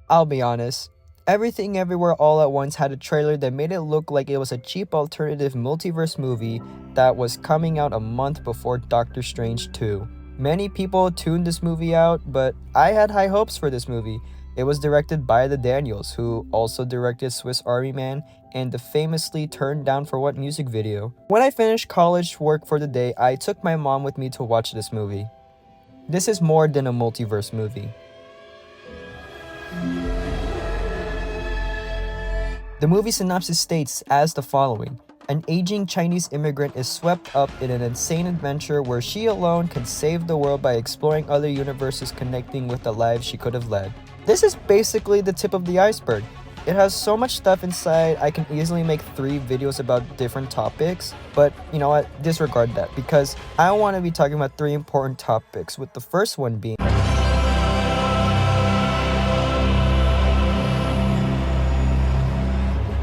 I'll be honest. Everything Everywhere All at Once had a trailer that made it look like it was a cheap alternative multiverse movie that was coming out a month before Doctor Strange 2. Many people tuned this movie out, but I had high hopes for this movie. It was directed by the Daniels, who also directed Swiss Army Man and the famously Turned Down for What music video. When I finished college work for the day, I took my mom with me to watch this movie. This is more than a multiverse movie. The movie synopsis states as the following. An aging Chinese immigrant is swept up in an insane adventure where she alone can save the world by exploring other universes connecting with the lives she could have led. This is basically the tip of the iceberg. It has so much stuff inside, I can easily make 3 videos about different topics, but you know what, disregard that because I want to be talking about 3 important topics, with the first one being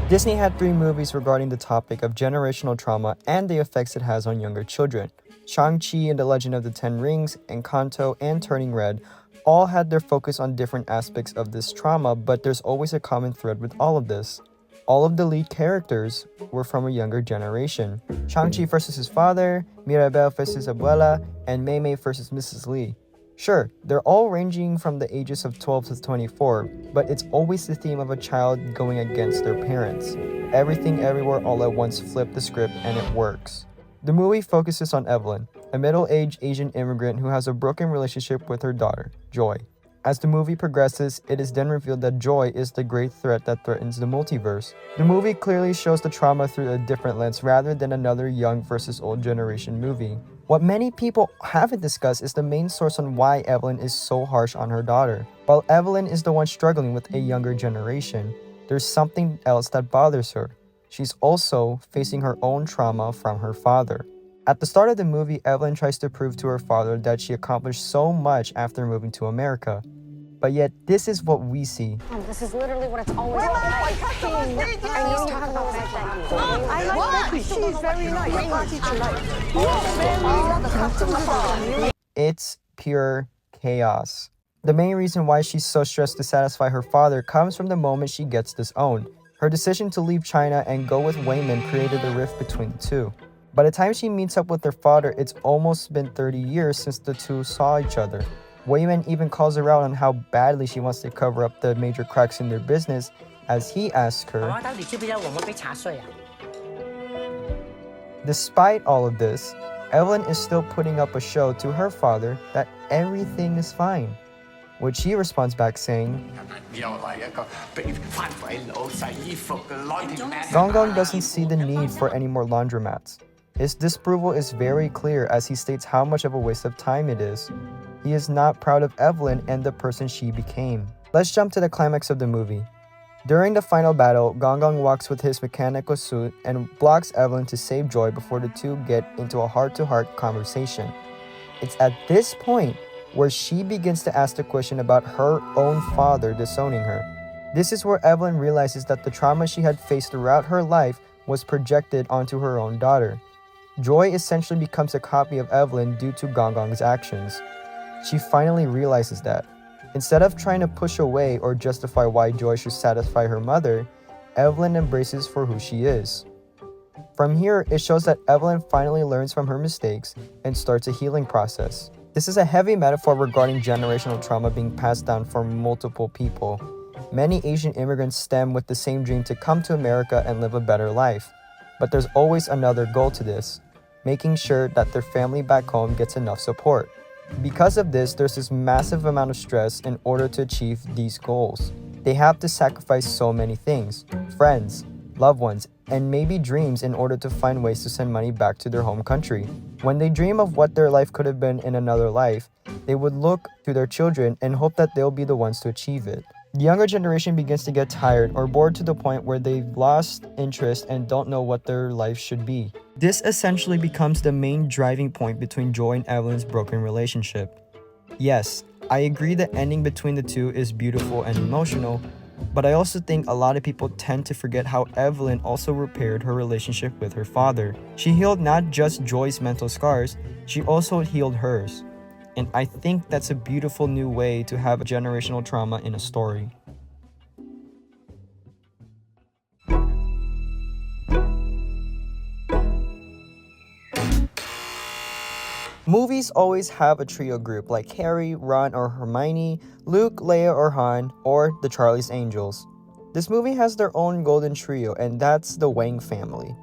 Disney had 3 movies regarding the topic of generational trauma and the effects it has on younger children. Shang-Chi and the Legend of the Ten Rings, Encanto, and Turning Red all had their focus on different aspects of this trauma, but there's always a common thread with all of this. All of the lead characters were from a younger generation. Shang-Chi versus his father, Mirabel versus Abuela, and Mei Mei versus Mrs. Li. Sure, they're all ranging from the ages of 12 to 24, but it's always the theme of a child going against their parents. Everything Everywhere All at Once flipped the script and it works. The movie focuses on Evelyn, a middle-aged Asian immigrant who has a broken relationship with her daughter, Joy. As the movie progresses, it is then revealed that Joy is the great threat that threatens the multiverse. The movie clearly shows the trauma through a different lens rather than another young versus old generation movie. What many people haven't discussed is the main source on why Evelyn is so harsh on her daughter. While Evelyn is the one struggling with a younger generation, there's something else that bothers her. She's also facing her own trauma from her father. At the start of the movie, Evelyn tries to prove to her father that she accomplished so much after moving to America. But yet, this is what we see. This is literally what it's always like. I mean, you talk about what I like Becky. She's very nice. It's pure chaos. The main reason why she's so stressed to satisfy her father comes from the moment she gets disowned. Her decision to leave China and go with Wayman created a rift between the two. By the time she meets up with her father, it's almost been 30 years since the two saw each other. Wayman even calls her out on how badly she wants to cover up the major cracks in their business as he asks her, despite all of this, Evelyn is still putting up a show to her father that everything is fine, which he responds back saying, Gong Gong doesn't see the need for any more laundromats. His disapproval is very clear as he states how much of a waste of time it is. He is not proud of Evelyn and the person she became. Let's jump to the climax of the movie. During the final battle, Gong Gong walks with his mechanical suit and blocks Evelyn to save Joy before the two get into a heart-to-heart conversation. It's at this point where she begins to ask the question about her own father disowning her. This is where Evelyn realizes that the trauma she had faced throughout her life was projected onto her own daughter. Joy essentially becomes a copy of Evelyn due to Gong Gong's actions. She finally realizes that. Instead of trying to push away or justify why Joy should satisfy her mother, Evelyn embraces for who she is. From here, it shows that Evelyn finally learns from her mistakes and starts a healing process. This is a heavy metaphor regarding generational trauma being passed down from multiple people. Many Asian immigrants stem with the same dream to come to America and live a better life. But there's always another goal to this, making sure that their family back home gets enough support. Because of this, there's this massive amount of stress in order to achieve these goals. They have to sacrifice so many things, friends, loved ones, and maybe dreams in order to find ways to send money back to their home country. When they dream of what their life could have been in another life, they would look to their children and hope that they'll be the ones to achieve it. The younger generation begins to get tired or bored to the point where they've lost interest and don't know what their life should be. This essentially becomes the main driving point between Joy and Evelyn's broken relationship. Yes, I agree the ending between the two is beautiful and emotional, but I also think a lot of people tend to forget how Evelyn also repaired her relationship with her father. She healed not just Joy's mental scars, she also healed hers. And I think that's a beautiful new way to have a generational trauma in a story. Movies always have a trio group like Harry, Ron or Hermione, Luke, Leia or Han, or the Charlie's Angels. This movie has their own golden trio, and that's the Wang family.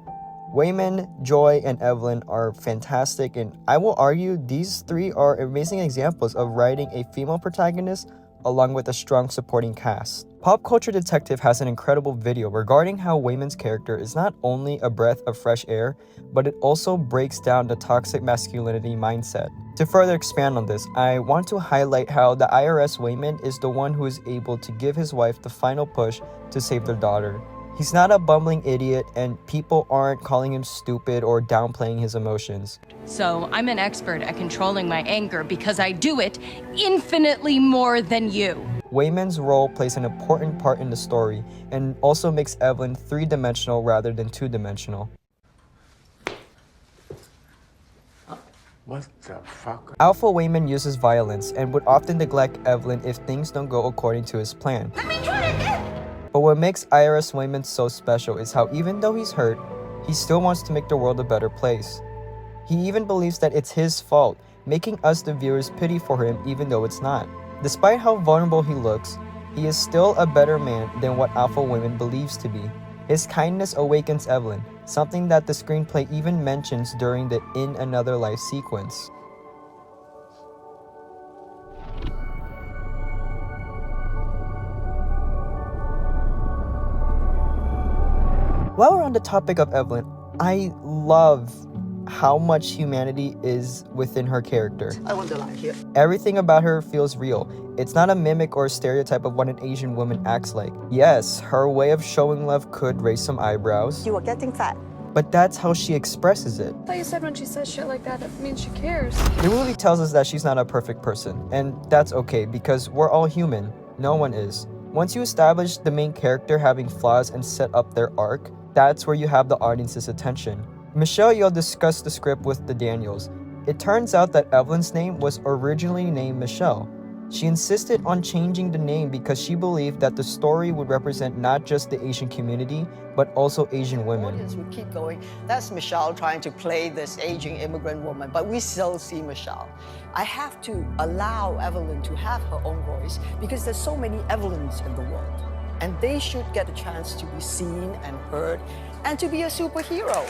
Wayman, Joy, and Evelyn are fantastic, and I will argue these three are amazing examples of writing a female protagonist along with a strong supporting cast. Pop Culture Detective has an incredible video regarding how Wayman's character is not only a breath of fresh air, but it also breaks down the toxic masculinity mindset. To further expand on this, I want to highlight how the IRS Wayman is the one who is able to give his wife the final push to save their daughter. He's not a bumbling idiot, and people aren't calling him stupid or downplaying his emotions. So I'm an expert at controlling my anger because I do it infinitely more than you. Wayman's role plays an important part in the story and also makes Evelyn three-dimensional rather than two-dimensional. What the fuck? Alpha Wayman uses violence and would often neglect Evelyn if things don't go according to his plan. Let me try it again. But what makes IRS Wayman so special is how even though he's hurt, he still wants to make the world a better place. He even believes that it's his fault, making us the viewers pity for him even though it's not. Despite how vulnerable he looks, he is still a better man than what Alpha Wayman believes to be. His kindness awakens Evelyn, something that the screenplay even mentions during the In Another Life sequence. While we're on the topic of Evelyn, I love how much humanity is within her character. I want the line here. Everything about her feels real. It's not a mimic or a stereotype of what an Asian woman acts like. Yes, her way of showing love could raise some eyebrows, You are getting fat. but that's how she expresses it. I thought you said when she says shit like that, it means she cares. The movie tells us that she's not a perfect person, and that's okay because we're all human. No one is. Once you establish the main character having flaws and set up their arc, that's where you have the audience's attention. Michelle Yeoh discussed the script with the Daniels. It turns out that Evelyn's name was originally named Michelle. She insisted on changing the name because she believed that the story would represent not just the Asian community, but also Asian women. Audience would keep going. That's Michelle trying to play this aging immigrant woman, but we still see Michelle. I have to allow Evelyn to have her own voice because there's so many Evelyns in the world. And they should get a chance to be seen and heard and to be a superhero.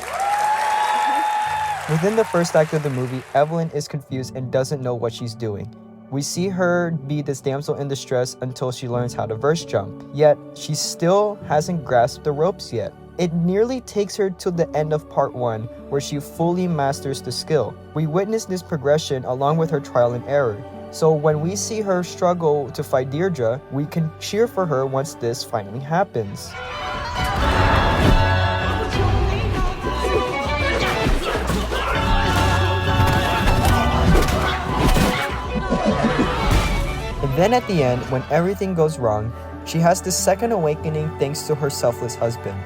Within the first act of the movie, Evelyn is confused and doesn't know what she's doing. We see her be this damsel in distress until she learns how to verse jump, yet she still hasn't grasped the ropes yet. It nearly takes her to the end of part 1 where she fully masters the skill. We witness this progression along with her trial and error. So when we see her struggle to fight Deirdre, we can cheer for her once this finally happens. And then at the end, when everything goes wrong, she has the second awakening thanks to her selfless husband.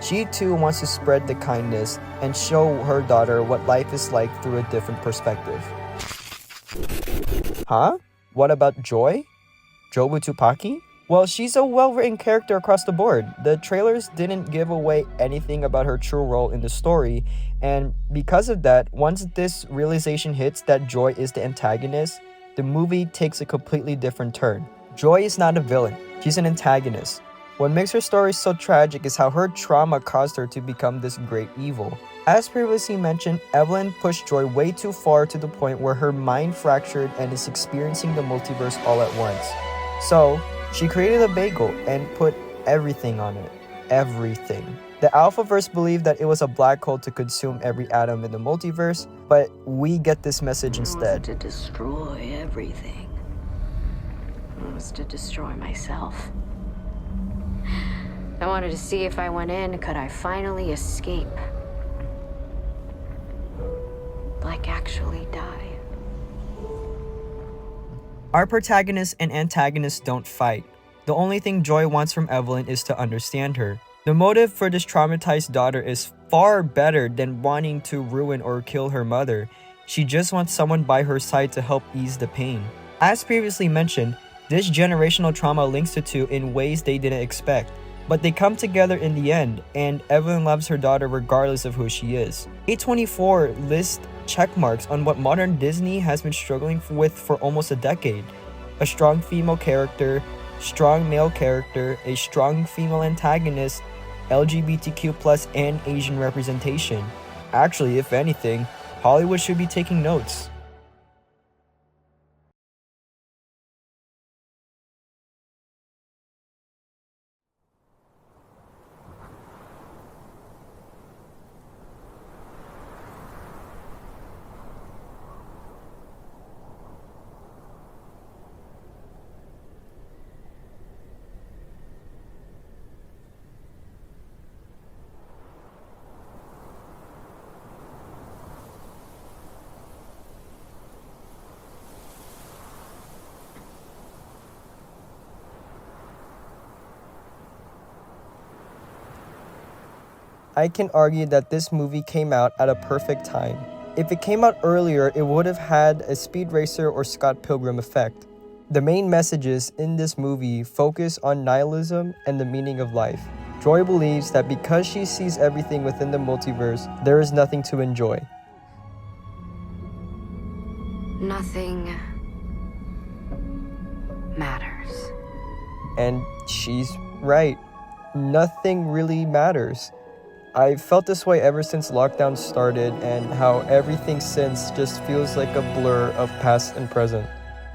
She too wants to spread the kindness and show her daughter what life is like through a different perspective. Huh? What about Joy? Jobu Tupaki? Well, she's a well-written character across the board. The trailers didn't give away anything about her true role in the story, and because of that, once this realization hits that Joy is the antagonist, the movie takes a completely different turn. Joy is not a villain, she's an antagonist. What makes her story so tragic is how her trauma caused her to become this great evil. As previously mentioned, Evelyn pushed Joy way too far to the point where her mind fractured and is experiencing the multiverse all at once. So, she created a bagel and put everything on it. Everything. The Alphaverse believed that it was a black hole to consume every atom in the multiverse, but we get this message instead. It was to destroy everything. It was to destroy myself. I wanted to see if I went in, could I finally escape? Like actually die. Our protagonist and antagonist don't fight. The only thing Joy wants from Evelyn is to understand her. The motive for this traumatized daughter is far better than wanting to ruin or kill her mother. She just wants someone by her side to help ease the pain. As previously mentioned, this generational trauma links the two in ways they didn't expect. But they come together in the end, and Evelyn loves her daughter regardless of who she is. A24 lists check marks on what modern Disney has been struggling with for almost a decade. A strong female character, strong male character, a strong female antagonist, LGBTQ+, and Asian representation. Actually, if anything, Hollywood should be taking notes. I can argue that this movie came out at a perfect time. If it came out earlier, it would have had a Speed Racer or Scott Pilgrim effect. The main messages in this movie focus on nihilism and the meaning of life. Joy believes that because she sees everything within the multiverse, there is nothing to enjoy. Nothing matters. And she's right. Nothing really matters. I've felt this way ever since lockdown started, and how everything since just feels like a blur of past and present.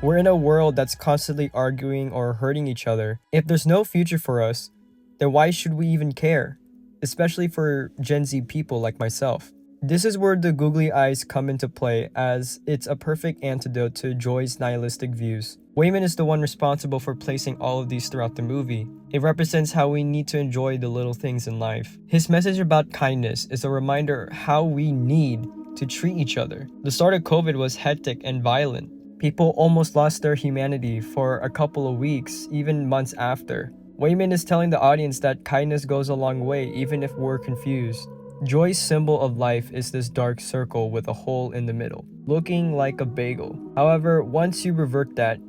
We're in a world that's constantly arguing or hurting each other. If there's no future for us, then why should we even care? Especially for Gen Z people like myself. This is where the googly eyes come into play, as it's a perfect antidote to Joy's nihilistic views. Waymond is the one responsible for placing all of these throughout the movie. It represents how we need to enjoy the little things in life. His message about kindness is a reminder how we need to treat each other. The start of COVID was hectic and violent. People almost lost their humanity for a couple of weeks, even months after. Waymond is telling the audience that kindness goes a long way, even if we're confused. Joy's symbol of life is this dark circle with a hole in the middle, looking like a bagel. However, once you revert that,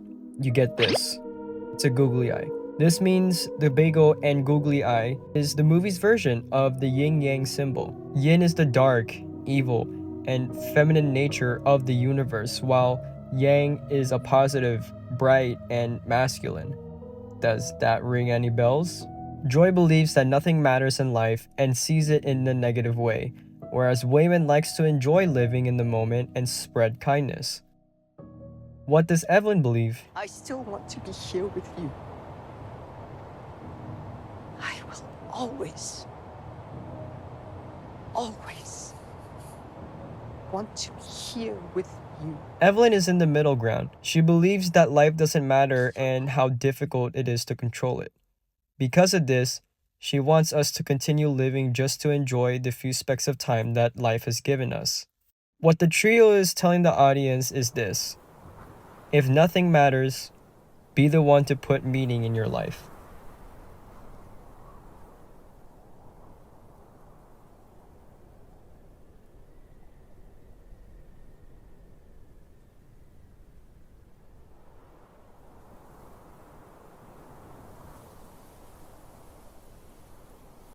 you get this. It's a googly eye. This means the bagel and googly eye is the movie's version of the yin-yang symbol. Yin is the dark, evil, and feminine nature of the universe, while yang is a positive, bright, and masculine. Does that ring any bells? Joy believes that nothing matters in life and sees it in a negative way, whereas Waymond likes to enjoy living in the moment and spread kindness. What does Evelyn believe? I still want to be here with you. I will always want to be here with you. Evelyn is in the middle ground. She believes that life doesn't matter and how difficult it is to control it. Because of this, she wants us to continue living just to enjoy the few specks of time that life has given us. What the trio is telling the audience is this: if nothing matters, be the one to put meaning in your life.